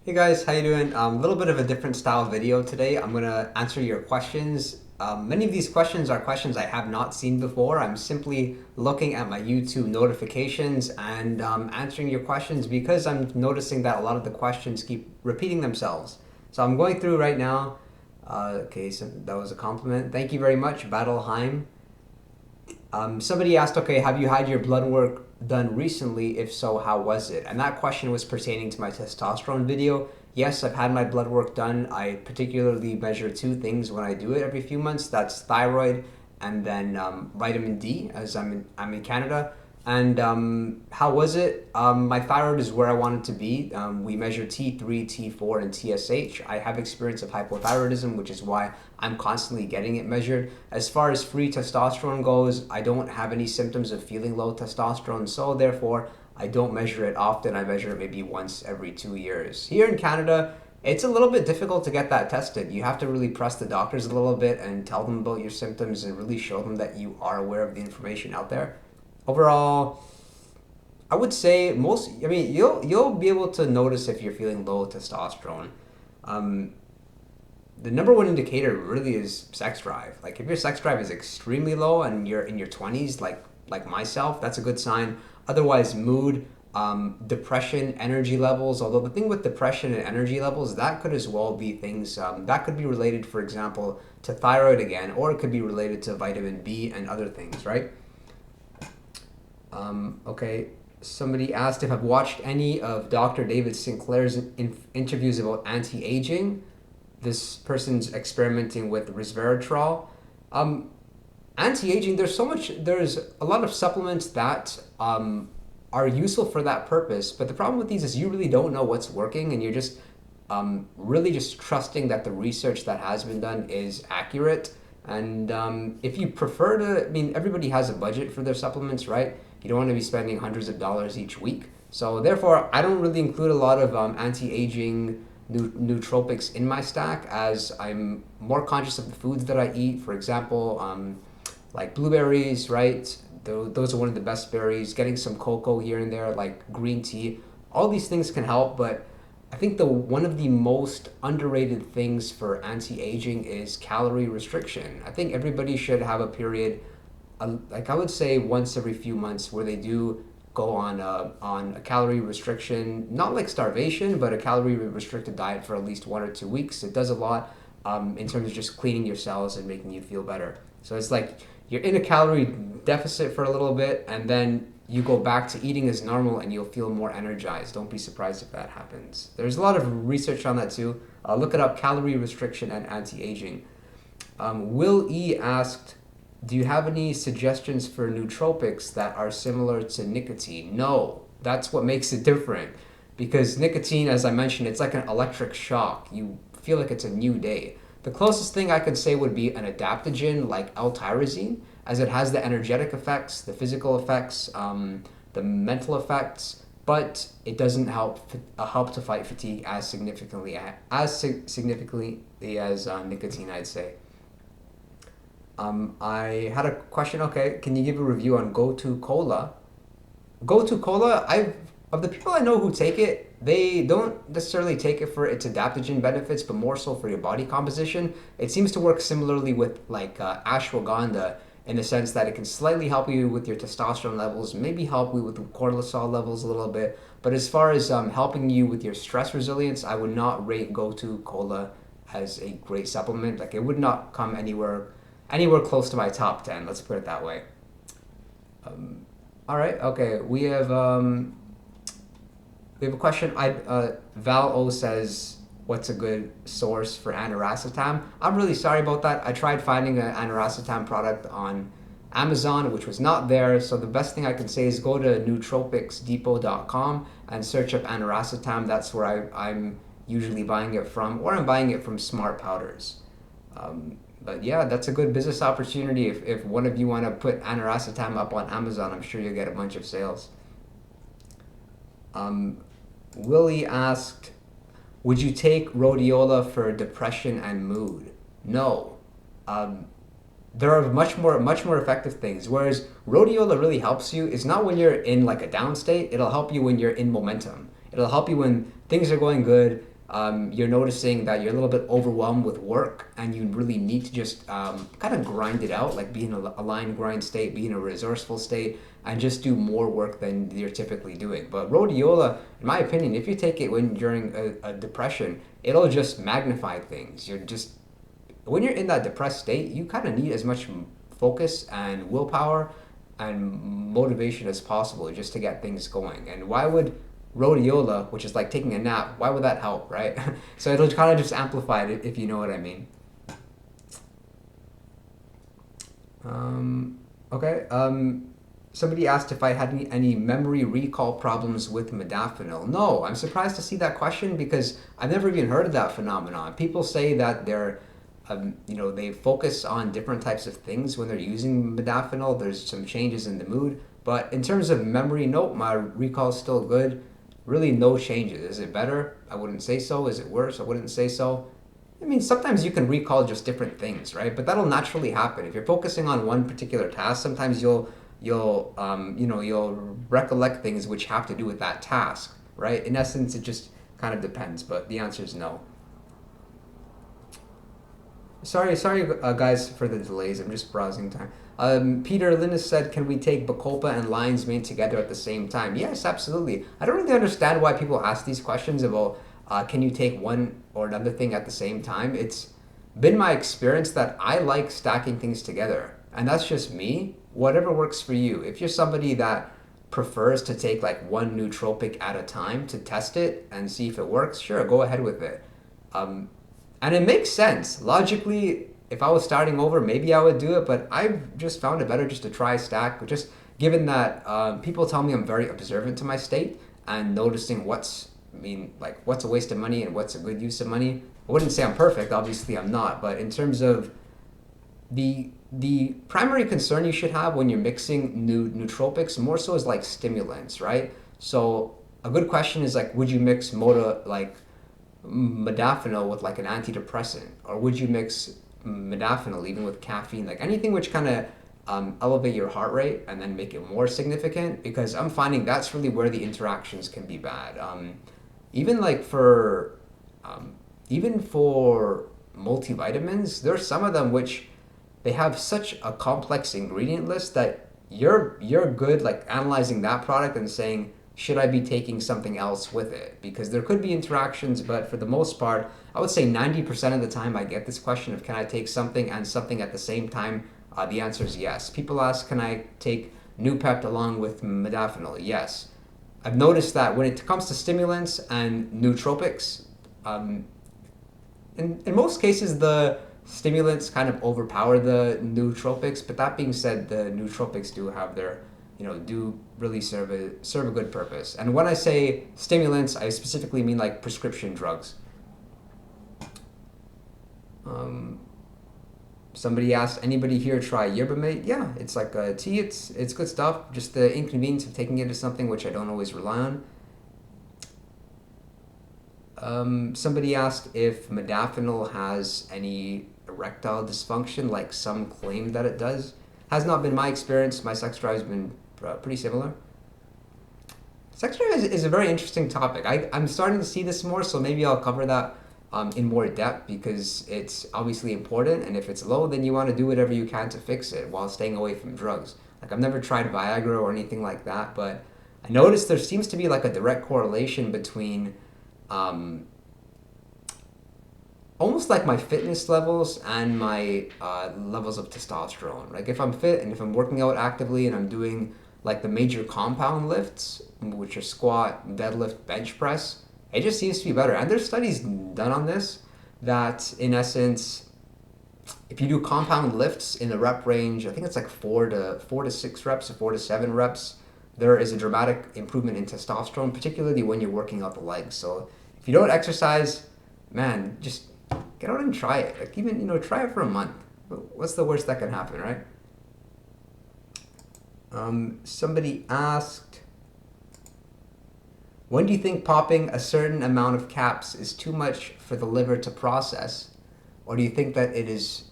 Hey guys, how you doing? A little bit of a different style video today. I'm gonna answer your questions. Many of these questions are questions I have not seen before. I'm simply looking at my YouTube notifications and answering your questions because I'm noticing that a lot of the questions keep repeating themselves. So I'm going through right now. Okay, so that was a compliment. Thank you very much, Battleheim. Somebody asked, okay, have you had your blood work done recently? If so, how was it? And that question was pertaining to my testosterone video. Yes, I've had my blood work done. I particularly measure two things when I do it every few months. That's thyroid and then vitamin D, as I'm in Canada. And how was it? My thyroid is where I want it to be. We measure T3, T4, and TSH. I have experience of hypothyroidism, which is why I'm constantly getting it measured. As far as free testosterone goes, I don't have any symptoms of feeling low testosterone, so therefore I don't measure it often. I measure it maybe once every 2 years. Here in Canada, it's a little bit difficult to get that tested. You have to really press the doctors a little bit and tell them about your symptoms and really show them that you are aware of the information out there. Overall, I would say most. I mean, you'll be able to notice if you're feeling low testosterone. Um, the number one indicator really is sex drive. Like if your sex drive is extremely low and you're in your 20s, like myself, that's a good sign. Otherwise, mood, depression, energy levels. Although the thing with depression and energy levels, that could as well be things that could be related, for example, to thyroid again, or it could be related to vitamin B and other things, right? Okay, somebody asked if I've watched any of Dr. David Sinclair's interviews about anti-aging. This person's experimenting with resveratrol. Um, Anti-aging, there's a lot of supplements that are useful for that purpose, but the problem with these is you really don't know what's working and you're just really just trusting that the research that has been done is accurate. And if you prefer to, I mean, everybody has a budget for their supplements, right? You don't want to be spending hundreds of dollars each week. So therefore, I don't really include a lot of anti-aging nootropics in my stack as I'm more conscious of the foods that I eat. For example, like blueberries, right? Those are one of the best berries. Getting some cocoa here and there, like green tea. All these things can help, but I think the one of the most underrated things for anti-aging is calorie restriction. I think everybody should have a period, like I would say once every few months, where they do go on a calorie restriction, not like starvation, but a calorie restricted diet for at least 1 or 2 weeks. It does a lot in terms of just cleaning your cells and making you feel better. So it's like you're in a calorie deficit for a little bit, and then you go back to eating as normal and you'll feel more energized. Don't be surprised if that happens. There's a lot of research on that too. Look it up, calorie restriction and anti-aging. Will E asked, do you have any suggestions for nootropics that are similar to nicotine? No, that's what makes it different. Because nicotine, as I mentioned, it's like an electric shock. You feel like it's a new day. The closest thing I could say would be an adaptogen like L-tyrosine, as it has the energetic effects, the physical effects, the mental effects, but it doesn't help to fight fatigue as significantly as nicotine, I'd say. I had a question. Okay, can you give a review on Go To Cola? Go To Cola, I've of the people I know who take it, they don't necessarily take it for its adaptogen benefits, but more so for your body composition. It seems to work similarly with like ashwagandha in the sense that it can slightly help you with your testosterone levels, maybe help you with cortisol levels a little bit. But as far as helping you with your stress resilience, I would not rate Go To Cola as a great supplement. Like it would not come anywhere close to my top 10. Let's put it that way. All right. Okay. We have a question. Val O says, "What's a good source for aniracetam?" I'm really sorry about that. I tried finding an aniracetam product on Amazon, which was not there. So the best thing I can say is go to nootropicsdepot.com and search up aniracetam. That's where I'm usually buying it from, or I'm buying it from Smart Powders. But yeah, that's a good business opportunity. If one of you want to put aniracetam up on Amazon, I'm sure you'll get a bunch of sales. Um, Willie asked, would you take rhodiola for depression and mood? No. Um, there are much more effective things. Whereas rhodiola really helps you. It's not when you're in like a down state. It'll help you when you're in momentum. It'll help you when things are going good. you're noticing that you're a little bit overwhelmed with work and you really need to just kind of grind it out, like be in a line grind state, be in a resourceful state, and just do more work than you're typically doing. But rhodiola, in my opinion, if you take it when during a depression, it'll just magnify things. You're just when you're in that depressed state, you kind of need as much focus and willpower and motivation as possible just to get things going. And why would rhodiola, which is like taking a nap, why would that help, right? So it'll kind of just amplify it if you know what I mean. Okay. Somebody asked if I had any memory recall problems with modafinil. No, I'm surprised to see that question because I've never even heard of that phenomenon. People say that they focus on different types of things when they're using modafinil. There's some changes in the mood, but in terms of memory, nope, my recall is still good. Really, no changes. Is it better? I wouldn't say so. Is it worse? I wouldn't say so. I mean, sometimes you can recall just different things, right? But that'll naturally happen. If you're focusing on one particular task, sometimes you'll recollect things which have to do with that task, right? In essence, it just kind of depends, but the answer is no. Sorry, guys, for the delays. I'm just browsing time. Peter Linus said, "Can we take Bacopa and lion's mane together at the same time?" Yes, absolutely. I don't really understand why people ask these questions about can you take one or another thing at the same time. It's been my experience that I like stacking things together, and that's just me. Whatever works for you. If you're somebody that prefers to take like one nootropic at a time to test it and see if it works, sure, go ahead with it. Um, and it makes sense. Logically, if I was starting over, maybe I would do it, but I've just found it better just to try stack, just given that people tell me I'm very observant to my state and noticing what's a waste of money and what's a good use of money. I wouldn't say I'm perfect, obviously I'm not, but in terms of the primary concern you should have when you're mixing nootropics more so is like stimulants, right? So a good question is like, would you mix modafinil with like an antidepressant, or would you mix modafinil even with caffeine, like anything which kind of elevate your heart rate and then make it more significant? Because I'm finding that's really where the interactions can be bad. Even like for even for multivitamins, there's some of them which they have such a complex ingredient list that you're good like analyzing that product and saying, should I be taking something else with it? Because there could be interactions, but for the most part, I would say 90% of the time I get this question of can I take something and something at the same time? The answer is yes. People ask, can I take Noopept along with modafinil? Yes. I've noticed that when it comes to stimulants and nootropics, in most cases, the stimulants kind of overpower the nootropics. But that being said, the nootropics do have their, do really serve a good purpose. And when I say stimulants, I specifically mean like prescription drugs. Somebody asked, anybody here try yerba mate? Yeah, it's like a tea. It's good stuff. Just the inconvenience of taking it is something which I don't always rely on. Somebody asked if modafinil has any erectile dysfunction, like some claim that it does. Has not been my experience. My sex drive has been pretty similar. Sex drive is a very interesting topic. I'm starting to see this more, so maybe I'll cover that in more depth because it's obviously important. And if it's low, then you want to do whatever you can to fix it while staying away from drugs. Like I've never tried Viagra or anything like that, but I noticed there seems to be like a direct correlation between almost like my fitness levels and my levels of testosterone. Like if I'm fit and if I'm working out actively and I'm doing like the major compound lifts, which are squat, deadlift, bench press, it just seems to be better. And there's studies done on this that in essence, if you do compound lifts in the rep range, I think it's like 4 to 6 reps or 4 to 7 reps, there is a dramatic improvement in testosterone, particularly when you're working out the legs. So if you don't exercise, man, just get out and try it. Like even, try it for a month. What's the worst that can happen, right? Somebody asked, when do you think popping a certain amount of caps is too much for the liver to process? Or do you think that it is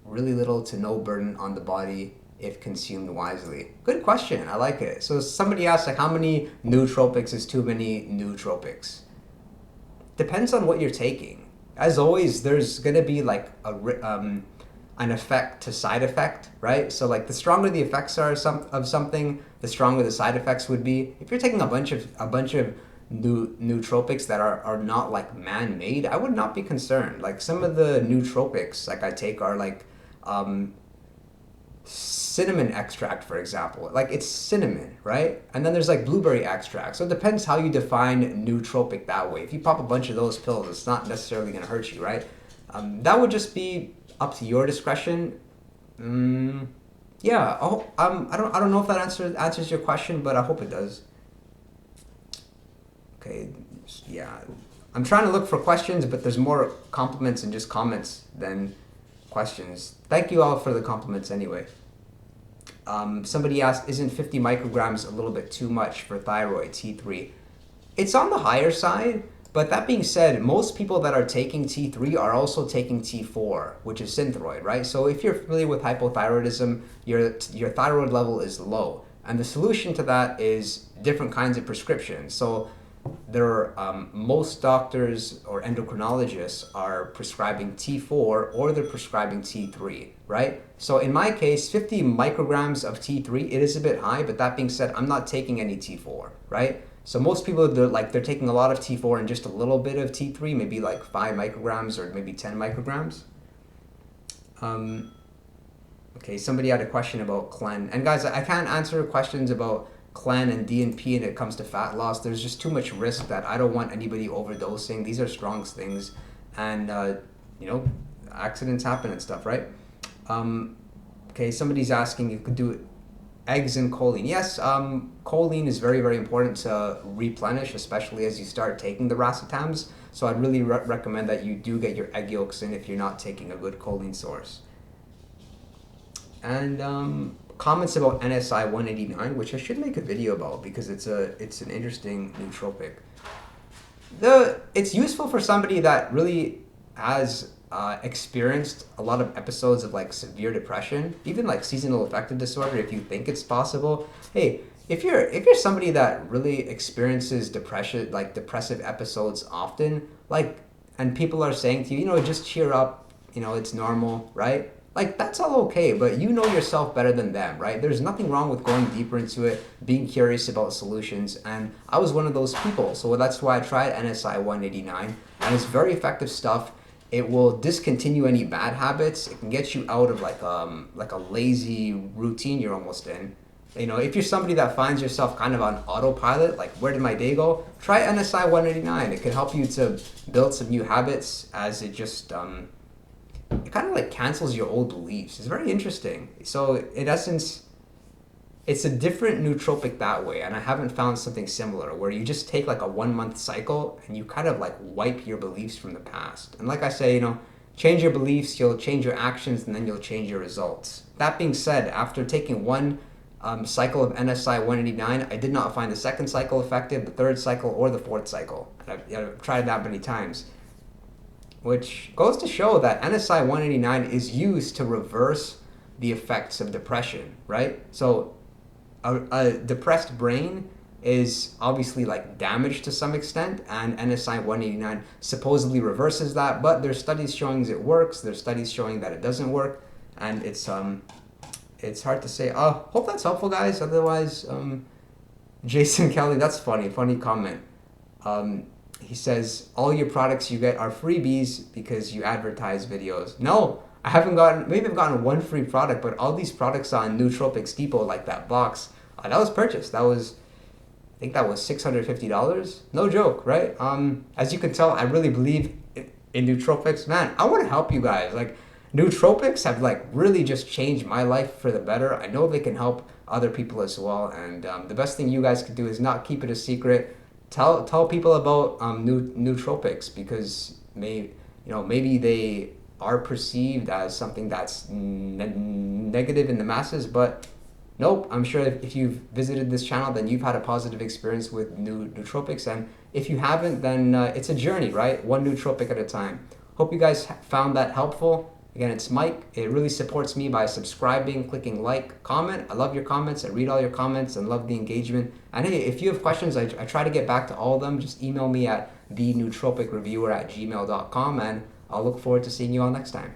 really little to no burden on the body if consumed wisely? Good question. I like it. So somebody asked, like, how many nootropics is too many nootropics? depends on what you're taking. As always, there's gonna be like an effect to side effect, right? So like the stronger the effects are of something, the stronger the side effects would be. If you're taking a bunch of nootropics that are not like man-made, I would not be concerned. Like some of the nootropics like I take are like cinnamon extract, for example. Like it's cinnamon, right? And then there's like blueberry extract. So it depends how you define nootropic that way. If you pop a bunch of those pills, it's not necessarily going to hurt you, right? That would just be up to your discretion. Yeah. I don't know if that answers your question, but I hope it does. Okay. Yeah. I'm trying to look for questions, but there's more compliments and just comments than questions. Thank you all for the compliments anyway. Somebody asked, isn't 50 micrograms a little bit too much for thyroid T3? It's on the higher side, but that being said, most people that are taking T3 are also taking T4, which is synthroid, right? So if you're familiar with hypothyroidism, your thyroid level is low. And the solution to that is different kinds of prescriptions. So there are, most doctors or endocrinologists are prescribing T4 or they're prescribing T3, right? So in my case, 50 micrograms of T3, it is a bit high, but that being said, I'm not taking any T4, right? So most people, they're taking a lot of T4 and just a little bit of T3, maybe like 5 micrograms or maybe 10 micrograms. Okay, somebody had a question about Clen. And guys, I can't answer questions about Clen and DNP and it comes to fat loss. There's just too much risk that I don't want anybody overdosing. These are strong things, and accidents happen and stuff, right? Okay, somebody's asking you could do eggs and choline. Yes, choline is very, very important to replenish, especially as you start taking the racetams. So I'd really recommend that you do get your egg yolks in if you're not taking a good choline source. And comments about NSI 189, which I should make a video about because it's an interesting nootropic. It's useful for somebody that really has experienced a lot of episodes of like severe depression, even like seasonal affective disorder. If you think it's possible, hey, if you're somebody that really experiences depression, like depressive episodes often, like, and people are saying to you, just cheer up, it's normal, right? Like, that's all okay, but you know yourself better than them, right? There's nothing wrong with going deeper into it, being curious about solutions, and I was one of those people. So that's why I tried NSI 189, and it's very effective stuff. It will discontinue any bad habits. It can get you out of like a lazy routine you're almost in. If you're somebody that finds yourself kind of on autopilot, like where did my day go? Try NSI 189. It can help you to build some new habits as it just it kind of like cancels your old beliefs. It's very interesting. So in essence, it's a different nootropic that way, and I haven't found something similar where you just take like a 1 month cycle and you kind of like wipe your beliefs from the past. And like I say, change your beliefs, you'll change your actions, and then you'll change your results. That being said, after taking one cycle of NSI 189, I did not find the second cycle effective, the third cycle, or the fourth cycle. I've tried that many times, which goes to show that NSI 189 is used to reverse the effects of depression, right? So a depressed brain is obviously like damaged to some extent, and NSI 189 supposedly reverses that, but there's studies showing it works, there's studies showing that it doesn't work, and it's hard to say. Hope that's helpful, guys. Otherwise, Jason Kelly, that's funny comment. He says, all your products you get are freebies because you advertise videos. No, I haven't maybe I've gotten one free product, but all these products on Nootropics Depot, like that box, that was purchased. I think that was $650. No joke, right? As you can tell, I really believe in nootropics. Man, I want to help you guys. Like, nootropics have like really just changed my life for the better. I know they can help other people as well. And the best thing you guys can do is not keep it a secret. Tell people about nootropics, because maybe they are perceived as something that's negative in the masses, but nope, I'm sure if you've visited this channel, then you've had a positive experience with nootropics, and if you haven't, then it's a journey, right? One nootropic at a time. Hope you guys found that helpful. Again, it's Mike. It really supports me by subscribing, clicking like, comment. I love your comments. I read all your comments and love the engagement. And hey, if you have questions, I try to get back to all of them. Just email me at thenootropic@gmail.com, and I'll look forward to seeing you all next time.